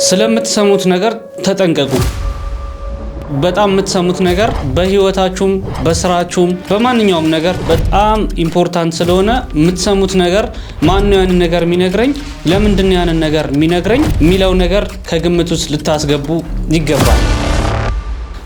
ስለምትሰሙት ነገር ተጠንቀቁ። በጣም የምትሰሙት ነገር በህይወታችሁም በስራችሁም በማንኛውም ነገር በጣም ኢምፖርታንት ስለሆነ የምትሰሙት ነገር ማን ነው ያንን ነገር የሚነግረኝ፣ ለምንድን ነው ያንን ነገር የሚነግረኝ የሚለው ነገር ከግምት ውስጥ ልታስገቡ ይገባል።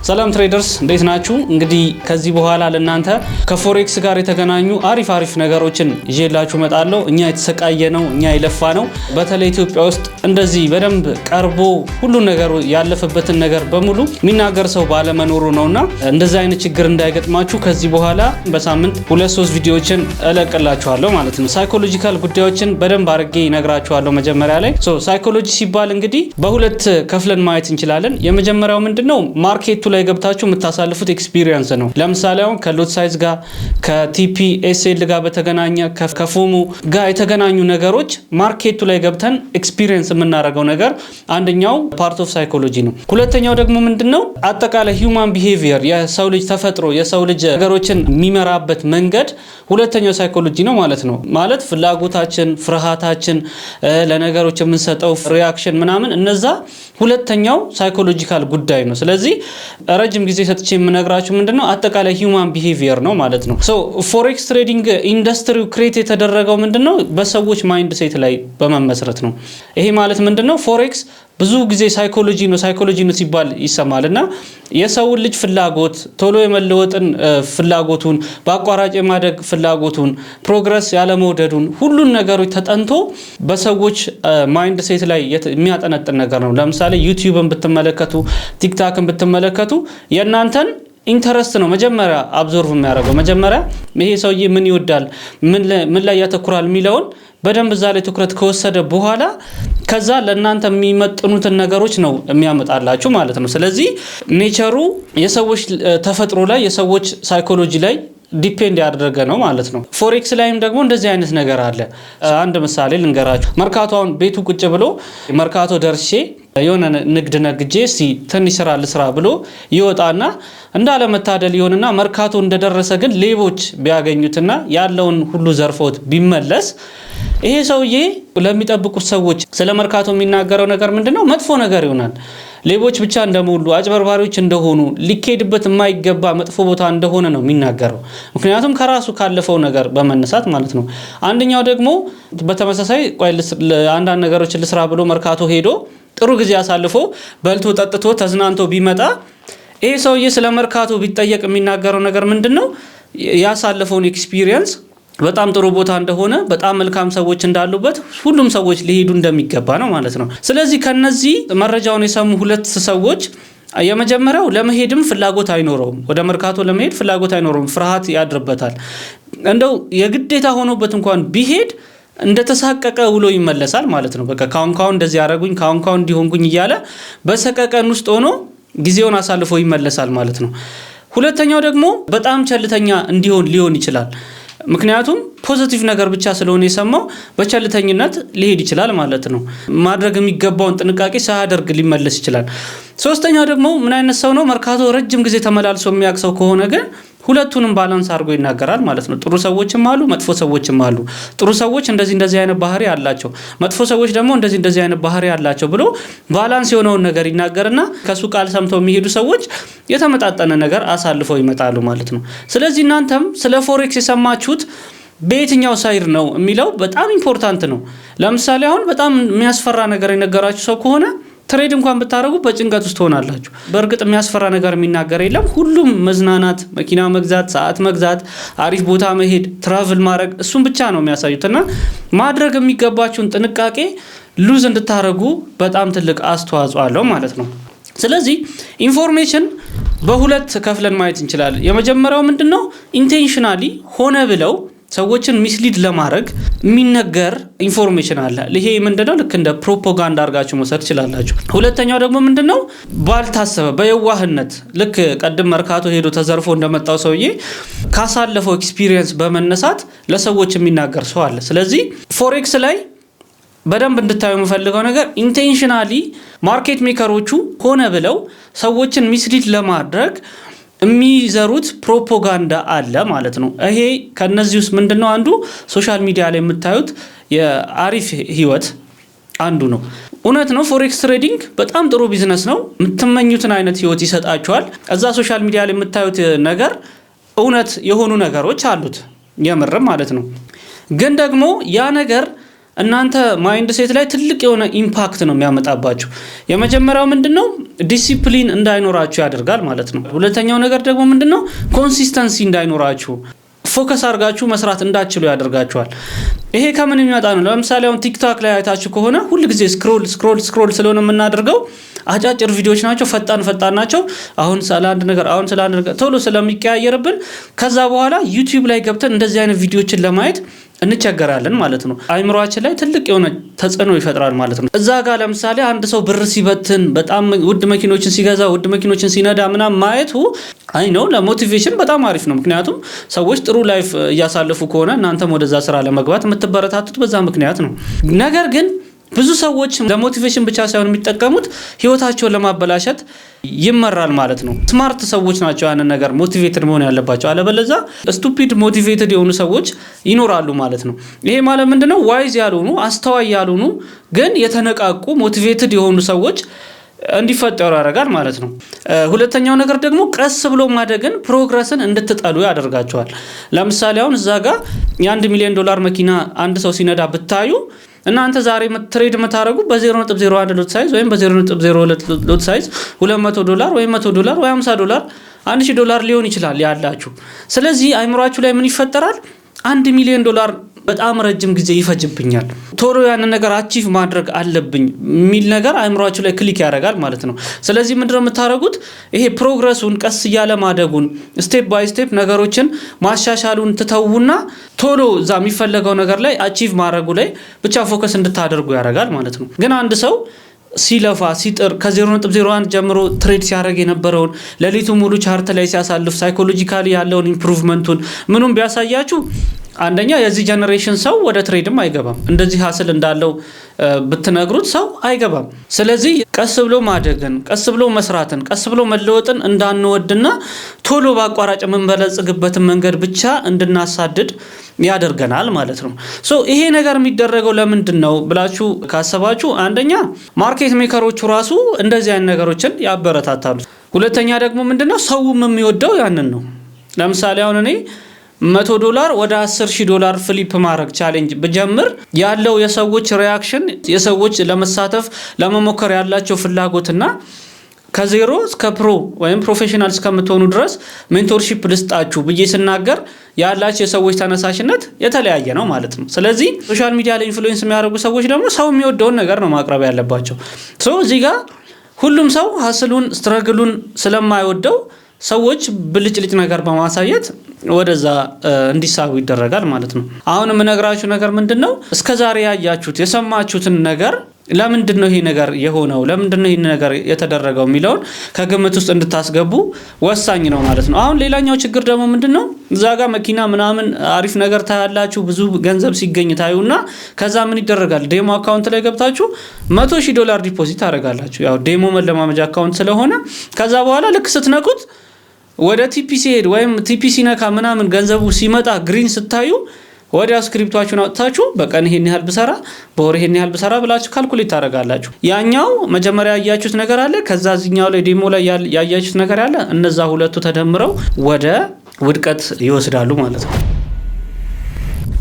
ሰላም ትሬደርስ እንዴት ናችሁ? እንግዲህ ከዚህ በኋላ ለእናንተ ከፎሬክስ ጋር የተገናኙ አሪፍ ነገሮችን ይዤላችሁ እመጣለሁ። እኛ የተሰቃየ ነው፣ እኛ የለፋ ነው። በተለይ ኢትዮጵያ ውስጥ እንደዚህ በደንብ ቀርቦ ሁሉ ነገር ያለፈበትን ነገር በሙሉ የሚናገር ሰው ባለመኖሩ ነውና እንደዚህ አይነት ችግር እንዳይገጥማችሁ ከዚህ በኋላ በሳምንት 2-3 ቪዲዮዎችን እለቅላችኋለሁ ማለት ነው። ሳይኮሎጂካል ጉዳዮችን በደንብ አድርጌ እነግራችኋለሁ መጀመሪያ ላይ። ሳይኮሎጂ ሲባል እንግዲህ በሁለት ከፍለን ማየት እንችላለን። የመጀመሪያው ምንድነው ማርኬቱ ላይ ገብታችሁ የምታሳልፉት ኤክስፒሪየንስ ነው። ለምሳሌ አሁን ከሎት ሳይዝ ጋር ከቲፒኤስኤል ጋር በተገናኘ ከፎሙ ጋር የተገናኙ ነገሮች ማርኬቱ ላይ ገብተን ኤክስፒሪየንስ የምናደርገው ነገር አንደኛው ፓርት ኦፍ ሳይኮሎጂ ነው። ሁለተኛው ደግሞ ምንድነው አጠቃላይ ሂውማን ቢሄቪየር የሰው ልጅ ተፈጥሮ የሰው ልጅ ነገሮችን የሚመራበት መንገድ ሁለተኛው ሳይኮሎጂ ነው ማለት ነው። ማለት ፍላጎታችን፣ ፍርሃታችን፣ ለነገሮች የምንሰጠው ሪአክሽን ምናምን እነዛ ሁለተኛው ሳይኮሎጂካል ጉዳይ ነው። ስለዚህ ረጅም ጊዜ ሰጥቼ የምነግራችሁ ምንድነው አጠቃላይ ሂውማን ቢሄቪየር ነው ማለት ነው። ፎሬክስ ትሬዲንግ ኢንዱስትሪው ክሬት የተደረገው ምንድነው በሰዎች ማይንድ ሴት ላይ በመመስረት ነው። ይሄ ማለት ምንድነው ፎሬክስ ብዙ ጊዜ ሳይኮሎጂ ነው ሲባል ይሰማልና የሰውን ልጅ ፍላጎት ቶሎ የመለወጥን ፍላጎቱን በአቋራጭ የማደግ ፍላጎቱን ፕሮግረስ ያለመውደዱን ሁሉን ነገሮች ተጠንቶ በሰዎች ማይንድ ሴት ላይ የሚያጠነጥን ነገር ነው። ለምሳሌ ዩቲዩብን ብትመለከቱ ቲክታክን ብትመለከቱ የእናንተን ኢንተረስት ነው መጀመሪያ አብዞርቭ የሚያደርገው። መጀመሪያ ይሄ ሰውዬ ምን ይወዳል፣ ምን ላይ ያተኩራል የሚለውን በደንብ እዛ ላይ ትኩረት ከወሰደ በኋላ ከዛ ለእናንተ የሚመጥኑትን ነገሮች ነው የሚያመጣላችሁ ማለት ነው። ስለዚህ ኔቸሩ የሰዎች ተፈጥሮ ላይ የሰዎች ሳይኮሎጂ ላይ ዲፔንድ ያደረገ ነው ማለት ነው። ፎሬክስ ላይም ደግሞ እንደዚህ አይነት ነገር አለ። አንድ ምሳሌ ልንገራችሁ። መርካቶ አሁን ቤቱ ቁጭ ብሎ መርካቶ ደርሼ የሆነ ንግድ ነግጄ እስቲ ትንሽ ስራ ልስራ ብሎ ይወጣና እንዳለመታደል ይሆንና መርካቶ እንደደረሰ ግን ሌቦች ቢያገኙትና ያለውን ሁሉ ዘርፎት ቢመለስ ይሄ ሰውዬ ለሚጠብቁት ሰዎች ስለ መርካቶ የሚናገረው ነገር ምንድነው? መጥፎ ነገር ይሆናል። ሌቦች ብቻ እንደሞሉ አጭበርባሪዎች እንደሆኑ ሊኬድበት የማይገባ መጥፎ ቦታ እንደሆነ ነው የሚናገረው። ምክንያቱም ከራሱ ካለፈው ነገር በመነሳት ማለት ነው። አንደኛው ደግሞ በተመሳሳይ አንዳንድ ነገሮችን ልስራ ብሎ መርካቶ ሄዶ ጥሩ ጊዜ አሳልፎ በልቶ ጠጥቶ ተዝናንቶ ቢመጣ ይሄ ሰውዬ ስለ መርካቶ ቢጠየቅ የሚናገረው ነገር ምንድነው? ያሳለፈውን ኤክስፒሪየንስ በጣም ጥሩ ቦታ እንደሆነ በጣም መልካም ሰዎች እንዳሉበት ሁሉም ሰዎች ሊሄዱ እንደሚገባ ነው ማለት ነው። ስለዚህ ከነዚህ መረጃውን የሰሙ ሁለት ሰዎች የመጀመሪያው ለመሄድም ፍላጎት አይኖረውም። ወደ መርካቶ ለመሄድ ፍላጎት አይኖረውም። ፍርሃት ያድርበታል። እንደው የግዴታ ሆኖበት እንኳን ቢሄድ እንደተሳቀቀ ውሎ ይመለሳል ማለት ነው። በቃ ካሁን እንደዚህ ያረጉኝ ካሁን እንዲሆንኩኝ እያለ በሰቀቀን ውስጥ ሆኖ ጊዜውን አሳልፎ ይመለሳል ማለት ነው። ሁለተኛው ደግሞ በጣም ቸልተኛ ሊሆን ይችላል። ምክንያቱም ፖዚቲቭ ነገር ብቻ ስለሆነ የሰማው በቸልተኝነት ሊሄድ ይችላል ማለት ነው። ማድረግ የሚገባውን ጥንቃቄ ሳያደርግ ሊመለስ ይችላል። ሶስተኛው ደግሞ ምን አይነት ሰው ነው? መርካቶ ረጅም ጊዜ ተመላልሶ የሚያውቅ ሰው ከሆነ ግን ሁለቱንም ባላንስ አድርጎ ይናገራል ማለት ነው። ጥሩ ሰዎችም አሉ፣ መጥፎ ሰዎችም አሉ። ጥሩ ሰዎች እንደዚህ አይነት ባህሪ አላቸው፣ መጥፎ ሰዎች ደግሞ እንደዚህ አይነት ባህሪ አላቸው ብሎ ባላንስ የሆነውን ነገር ይናገርና ከሱ ቃል ሰምተው የሚሄዱ ሰዎች የተመጣጠነ ነገር አሳልፈው ይመጣሉ ማለት ነው። ስለዚህ እናንተም ስለ ፎሬክስ የሰማችሁት በየትኛው ሳይድ ነው የሚለው በጣም ኢምፖርታንት ነው። ለምሳሌ አሁን በጣም የሚያስፈራ ነገር የነገራችሁ ሰው ከሆነ ትሬድ እንኳን ብታረጉ በጭንቀት ውስጥ ሆናላችሁ። በእርግጥ የሚያስፈራ ነገር የሚናገር የለም። ሁሉም መዝናናት፣ መኪና መግዛት፣ ሰዓት መግዛት፣ አሪፍ ቦታ መሄድ፣ ትራቭል ማድረግ እሱን ብቻ ነው የሚያሳዩትና ማድረግ የሚገባችሁን ጥንቃቄ ሉዝ እንድታረጉ በጣም ትልቅ አስተዋጽኦ አለው ማለት ነው። ስለዚህ ኢንፎርሜሽን በሁለት ከፍለን ማየት እንችላለን። የመጀመሪያው ምንድነው? ኢንቴንሽናሊ ሆነ ብለው ሰዎችን ሚስሊድ ለማድረግ የሚነገር ኢንፎርሜሽን አለ። ይሄ ምንድነው? ልክ እንደ ፕሮፓጋንዳ አድርጋችሁ መውሰድ ትችላላችሁ። ሁለተኛው ደግሞ ምንድነው? ባልታሰበ በየዋህነት ልክ ቀድም መርካቶ ሄዶ ተዘርፎ እንደመጣው ሰውዬ ካሳለፈው ኤክስፒሪየንስ በመነሳት ለሰዎች የሚናገር ሰው አለ። ስለዚህ ፎሬክስ ላይ በደንብ እንድታዩ የምፈልገው ነገር ኢንቴንሽናሊ ማርኬት ሜከሮቹ ሆነ ብለው ሰዎችን ሚስሊድ ለማድረግ የሚዘሩት ፕሮፓጋንዳ አለ ማለት ነው። ይሄ ከነዚህ ውስጥ ምንድነው? አንዱ ሶሻል ሚዲያ ላይ የምታዩት የአሪፍ ህይወት አንዱ ነው። እውነት ነው ፎሬክስ ትሬዲንግ በጣም ጥሩ ቢዝነስ ነው። የምትመኙትን አይነት ህይወት ይሰጣችኋል። እዛ ሶሻል ሚዲያ ላይ የምታዩት ነገር እውነት የሆኑ ነገሮች አሉት የምርም ማለት ነው። ግን ደግሞ ያ ነገር እናንተ ማይንድ ሴት ላይ ትልቅ የሆነ ኢምፓክት ነው የሚያመጣባችሁ። የመጀመሪያው ምንድነው ዲሲፕሊን እንዳይኖራችሁ ያደርጋል ማለት ነው። ሁለተኛው ነገር ደግሞ ምንድነው ኮንሲስተንሲ እንዳይኖራችሁ ፎከስ አድርጋችሁ መስራት እንዳትችሉ ያደርጋችኋል። ይሄ ከምን የሚመጣ ነው? ለምሳሌ አሁን ቲክቶክ ላይ አይታችሁ ከሆነ ሁሉ ጊዜ ስክሮል ስለሆነ የምናደርገው አጫጭር ቪዲዮዎች ናቸው፣ ፈጣን ናቸው። አሁን ስለ አንድ ነገር ቶሎ ስለሚቀያየርብን ከዛ በኋላ ዩቲዩብ ላይ ገብተን እንደዚህ አይነት ቪዲዮዎችን ለማየት እንቸገራለን ማለት ነው። አይምሮአችን ላይ ትልቅ የሆነ ተጽዕኖ ይፈጥራል ማለት ነው። እዛ ጋር ለምሳሌ አንድ ሰው ብር ሲበትን በጣም ውድ መኪኖችን ሲገዛ ውድ መኪኖችን ሲነዳ ምናምን ማየቱ አይ ነው ለሞቲቬሽን በጣም አሪፍ ነው። ምክንያቱም ሰዎች ጥሩ ላይፍ እያሳለፉ ከሆነ እናንተም ወደዛ ስራ ለመግባት የምትበረታቱት በዛ ምክንያት ነው። ነገር ግን ብዙ ሰዎች ለሞቲቬሽን ብቻ ሳይሆን የሚጠቀሙት ህይወታቸውን ለማበላሸት ይመራል ማለት ነው። ስማርት ሰዎች ናቸው ያንን ነገር ሞቲቬትድ መሆን ያለባቸው። አለበለዛ ስቱፒድ ሞቲቬትድ የሆኑ ሰዎች ይኖራሉ ማለት ነው። ይሄ ማለት ምንድነው? ዋይዝ ያልሆኑ አስተዋይ ያልሆኑ ግን የተነቃቁ ሞቲቬትድ የሆኑ ሰዎች እንዲፈጠሩ ያደርጋል ማለት ነው። ሁለተኛው ነገር ደግሞ ቀስ ብሎ ማደግን ፕሮግረስን እንድትጠሉ ያደርጋቸዋል። ለምሳሌ አሁን እዛ ጋር የ$1 ሚሊዮን መኪና አንድ ሰው ሲነዳ ብታዩ እናንተ ዛሬ ትሬድ የምታደርጉ በ0.01 ሎት ሳይዝ ወይም በ0.02 ሎት ሳይዝ $200 ወይም $100 ወይ $50 $1000 ሊሆን ይችላል ያላችሁ። ስለዚህ አይምሮአችሁ ላይ ምን ይፈጠራል? $1 ሚሊዮን በጣም ረጅም ጊዜ ይፈጅብኛል፣ ቶሎ ያንን ነገር አቺቭ ማድረግ አለብኝ የሚል ነገር አይምሮአችሁ ላይ ክሊክ ያደርጋል ማለት ነው። ስለዚህ ምንድነው የምታደርጉት? ይሄ ፕሮግረሱን ቀስ እያለ ማደጉን ስቴፕ ባይ ስቴፕ ነገሮችን ማሻሻሉን ትተውና ቶሎ እዛ የሚፈለገው ነገር ላይ አቺቭ ማድረጉ ላይ ብቻ ፎከስ እንድታደርጉ ያደርጋል ማለት ነው። ግን አንድ ሰው ሲለፋ ሲጥር ከ0.01 ጀምሮ ትሬድ ሲያደርግ የነበረውን ሌሊቱ ሙሉ ቻርት ላይ ሲያሳልፍ ሳይኮሎጂካሊ ያለውን ኢምፕሩቭመንቱን ምኑን ቢያሳያችሁ አንደኛ የዚህ ጀነሬሽን ሰው ወደ ትሬድም አይገባም። እንደዚህ ሀስል እንዳለው ብትነግሩት ሰው አይገባም። ስለዚህ ቀስ ብሎ ማደግን፣ ቀስ ብሎ መስራትን፣ ቀስ ብሎ መለወጥን እንዳንወድና ቶሎ በአቋራጭ የምንበለጽግበትን መንገድ ብቻ እንድናሳድድ ያደርገናል ማለት ነው። ይሄ ነገር የሚደረገው ለምንድን ነው ብላችሁ ካሰባችሁ አንደኛ ማርኬት ሜከሮቹ ራሱ እንደዚህ አይነት ነገሮችን ያበረታታሉ። ሁለተኛ ደግሞ ምንድነው ሰውም የሚወደው ያንን ነው። ለምሳሌ አሁን እኔ $100 ወደ $10,000 ፍሊፕ ማድረግ ቻሌንጅ ብጀምር ያለው የሰዎች ሪአክሽን የሰዎች ለመሳተፍ ለመሞከር ያላቸው ፍላጎትና ከዜሮ እስከ ፕሮ ወይም ፕሮፌሽናል እስከምትሆኑ ድረስ ሜንቶርሺፕ ልስጣችሁ ብዬ ስናገር ያላቸው የሰዎች ተነሳሽነት የተለያየ ነው ማለት ነው። ስለዚህ ሶሻል ሚዲያ ላይ ኢንፍሉዌንስ የሚያደርጉ ሰዎች ደግሞ ሰው የሚወደውን ነገር ነው ማቅረብ ያለባቸው። እዚህ ጋር ሁሉም ሰው ሀስሉን ስትረግሉን ስለማይወደው ሰዎች ብልጭልጭ ነገር በማሳየት ወደዛ እንዲሳቡ ይደረጋል ማለት ነው። አሁን የምነግራችሁ ነገር ምንድነው? እስከዛሬ ያያችሁት የሰማችሁትን ነገር ለምንድነው ይሄ ነገር የሆነው ለምንድነው ይሄ ነገር የተደረገው የሚለውን ከግምት ውስጥ እንድታስገቡ ወሳኝ ነው ማለት ነው። አሁን ሌላኛው ችግር ደግሞ ምንድነው? እዛ ጋር መኪና ምናምን አሪፍ ነገር ታያላችሁ፣ ብዙ ገንዘብ ሲገኝ ታዩና ከዛ ምን ይደረጋል? ዴሞ አካውንት ላይ ገብታችሁ $100,000 ዲፖዚት ታደርጋላችሁ። ያው ዴሞ መለማመጃ አካውንት ስለሆነ ከዛ በኋላ ልክ ስትነኩት ወደ ቲፒሲ ሄድ ወይም ቲፒሲ ነካ ምናምን ገንዘቡ ሲመጣ ግሪን ስታዩ ወዲያው ስክሪፕቷችሁን አውጥታችሁ በቀን ይሄን ያህል ብሰራ በወር ይሄን ያህል ብሰራ ብላችሁ ካልኩሌት ታደርጋላችሁ። ያኛው መጀመሪያ ያያችሁት ነገር አለ፣ ከዛ እዚህኛው ላይ ዴሞ ላይ ያያችሁት ነገር አለ። እነዛ ሁለቱ ተደምረው ወደ ውድቀት ይወስዳሉ ማለት ነው።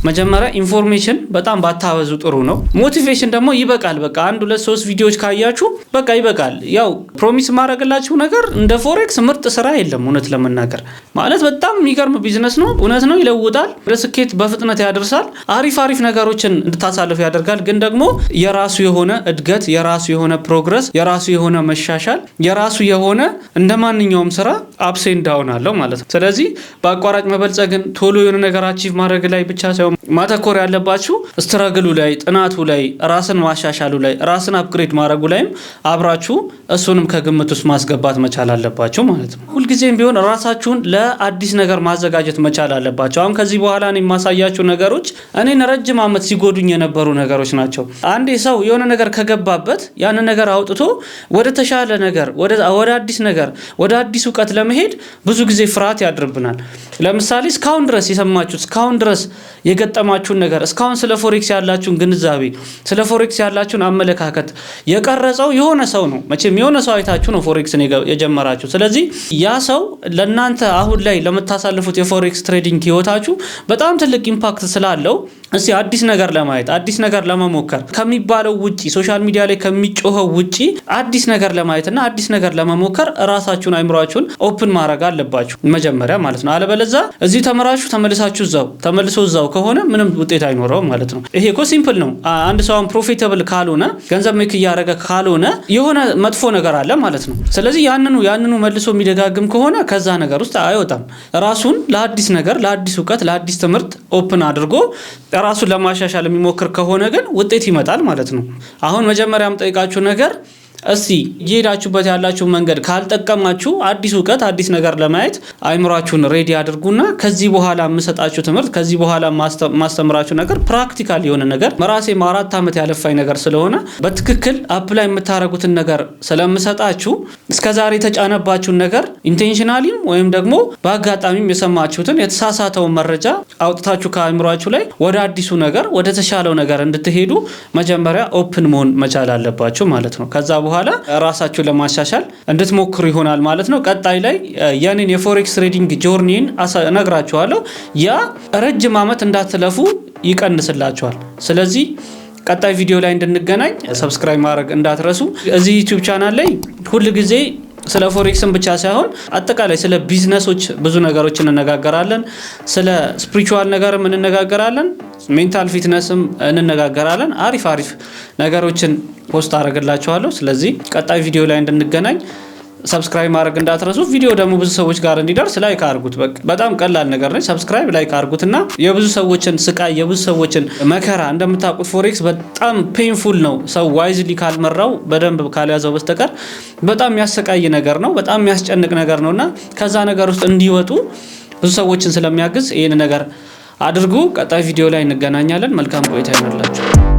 መጀመሪያ ኢንፎርሜሽን በጣም ባታበዙ ጥሩ ነው። ሞቲቬሽን ደግሞ ይበቃል። በቃ 1 2 3 ቪዲዮዎች ካያችሁ በቃ ይበቃል። ያው ፕሮሚስ ማድረግላችሁ ነገር እንደ ፎሬክስ ምርጥ ስራ የለም። እውነት ለመናገር ማለት በጣም የሚገርም ቢዝነስ ነው። እውነት ነው፣ ይለውጣል፣ ወደ ስኬት በፍጥነት ያደርሳል፣ አሪፍ ነገሮችን እንድታሳልፉ ያደርጋል። ግን ደግሞ የራሱ የሆነ እድገት፣ የራሱ የሆነ ፕሮግረስ፣ የራሱ የሆነ መሻሻል፣ የራሱ የሆነ እንደማንኛውም ስራ አፕስ ኤንድ ዳውን አለው ማለት ነው። ስለዚህ በአቋራጭ መበልጸግን ቶሎ የሆነ ነገር አቺቭ ማድረግ ላይ ብቻ ሳይሆን ማተኮር ያለባችሁ ስትራግሉ ላይ፣ ጥናቱ ላይ፣ ራስን ማሻሻሉ ላይ፣ ራስን አፕግሬድ ማድረጉ ላይም አብራችሁ እሱንም ከግምት ውስጥ ማስገባት መቻል አለባችሁ ማለት ነው። ሁልጊዜም ቢሆን ራሳችሁን ለአዲስ ነገር ማዘጋጀት መቻል አለባችሁ። አሁን ከዚህ በኋላ እኔ የማሳያችሁ ነገሮች እኔን ረጅም ዓመት ሲጎዱኝ የነበሩ ነገሮች ናቸው። አንዴ ሰው የሆነ ነገር ከገባበት ያንን ነገር አውጥቶ ወደ ተሻለ ነገር፣ ወደ አዲስ ነገር፣ ወደ አዲስ እውቀት ለመሄድ ብዙ ጊዜ ፍርሃት ያድርብናል። ለምሳሌ እስካሁን ድረስ የሰማችሁት እስካሁን ድረስ የገጠማችሁን ነገር እስካሁን ስለ ፎሬክስ ያላችሁን ግንዛቤ ስለ ፎሬክስ ያላችሁን አመለካከት የቀረጸው የሆነ ሰው ነው። መቼም የሆነ ሰው አይታችሁ ነው ፎሬክስን የጀመራችሁ። ስለዚህ ያ ሰው ለእናንተ አሁን ላይ ለምታሳልፉት የፎሬክስ ትሬዲንግ ህይወታችሁ በጣም ትልቅ ኢምፓክት ስላለው እስቲ አዲስ ነገር ለማየት አዲስ ነገር ለመሞከር ከሚባለው ውጪ ሶሻል ሚዲያ ላይ ከሚጮኸው ውጪ አዲስ ነገር ለማየትና አዲስ ነገር ለመሞከር ራሳችሁን አይምሯችሁን ኦፕን ማድረግ አለባችሁ መጀመሪያ ማለት ነው። አለበለዚያ እዚህ ተመራችሁ ተመልሶ እዛው ከሆነ ምንም ውጤት አይኖረውም ማለት ነው። ይሄ እኮ ሲምፕል ነው። አንድ ሰው ፕሮፊታብል ካልሆነ ገንዘብ ሜክ እያደረገ ካልሆነ የሆነ መጥፎ ነገር አለ ማለት ነው። ስለዚህ ያንኑ መልሶ የሚደጋግም ከሆነ ከዛ ነገር ውስጥ አይወጣም። ራሱን ለአዲስ ነገር ለአዲስ እውቀት ለአዲስ ትምህርት ኦፕን አድርጎ ራሱን ለማሻሻል የሚሞክር ከሆነ ግን ውጤት ይመጣል ማለት ነው። አሁን መጀመሪያም ጠይቃችሁ ነገር እስቲ እየሄዳችሁበት ያላችሁ መንገድ ካልጠቀማችሁ አዲስ እውቀት አዲስ ነገር ለማየት አይምሯችሁን ሬዲ አድርጉና ከዚህ በኋላ የምሰጣችሁ ትምህርት ከዚህ በኋላ ማስተምራችሁ ነገር ፕራክቲካል የሆነ ነገር መራሴ 4 ዓመት ያለፋኝ ነገር ስለሆነ በትክክል አፕላይ የምታረጉትን ነገር ስለምሰጣችሁ እስከዛሬ የተጫነባችሁን ነገር ኢንቴንሽናሊም ወይም ደግሞ በአጋጣሚም የሰማችሁትን የተሳሳተውን መረጃ አውጥታችሁ ከአይምሯችሁ ላይ ወደ አዲሱ ነገር ወደ ተሻለው ነገር እንድትሄዱ መጀመሪያ ኦፕን መሆን መቻል አለባችሁ ማለት ነው። ከዛ በኋላ ራሳችሁን ለማሻሻል እንድትሞክሩ ይሆናል ማለት ነው። ቀጣይ ላይ ያንን የፎሬክስ ትሬዲንግ ጆርኒን እነግራችኋለሁ። ያ ረጅም ዓመት እንዳትለፉ ይቀንስላችኋል። ስለዚህ ቀጣይ ቪዲዮ ላይ እንድንገናኝ ሰብስክራይብ ማድረግ እንዳትረሱ። እዚህ ዩቲዩብ ቻናል ላይ ሁል ጊዜ ስለ ፎሬክስን ብቻ ሳይሆን አጠቃላይ ስለ ቢዝነሶች ብዙ ነገሮችን እንነጋገራለን። ስለ ስፒሪቹዋል ነገርም እንነጋገራለን። ሜንታል ፊትነስም እንነጋገራለን። አሪፍ ነገሮችን ፖስት አደርግላችኋለሁ። ስለዚህ ቀጣይ ቪዲዮ ላይ እንድንገናኝ ሰብስክራይብ ማድረግ እንዳትረሱ። ቪዲዮ ደግሞ ብዙ ሰዎች ጋር እንዲደርስ ላይክ አድርጉት። በጣም ቀላል ነገር ነው። ሰብስክራይብ ላይክ አድርጉትና የብዙ ሰዎችን ስቃይ የብዙ ሰዎችን መከራ እንደምታውቁት ፎሬክስ በጣም ፔንፉል ነው። ሰው ዋይዝሊ ካልመራው በደንብ ካልያዘው በስተቀር በጣም የሚያሰቃይ ነገር ነው። በጣም የሚያስጨንቅ ነገር ነውና ከዛ ነገር ውስጥ እንዲወጡ ብዙ ሰዎችን ስለሚያግዝ ይሄን ነገር አድርጉ። ቀጣይ ቪዲዮ ላይ እንገናኛለን። መልካም ቆይታ ይሁንላችሁ።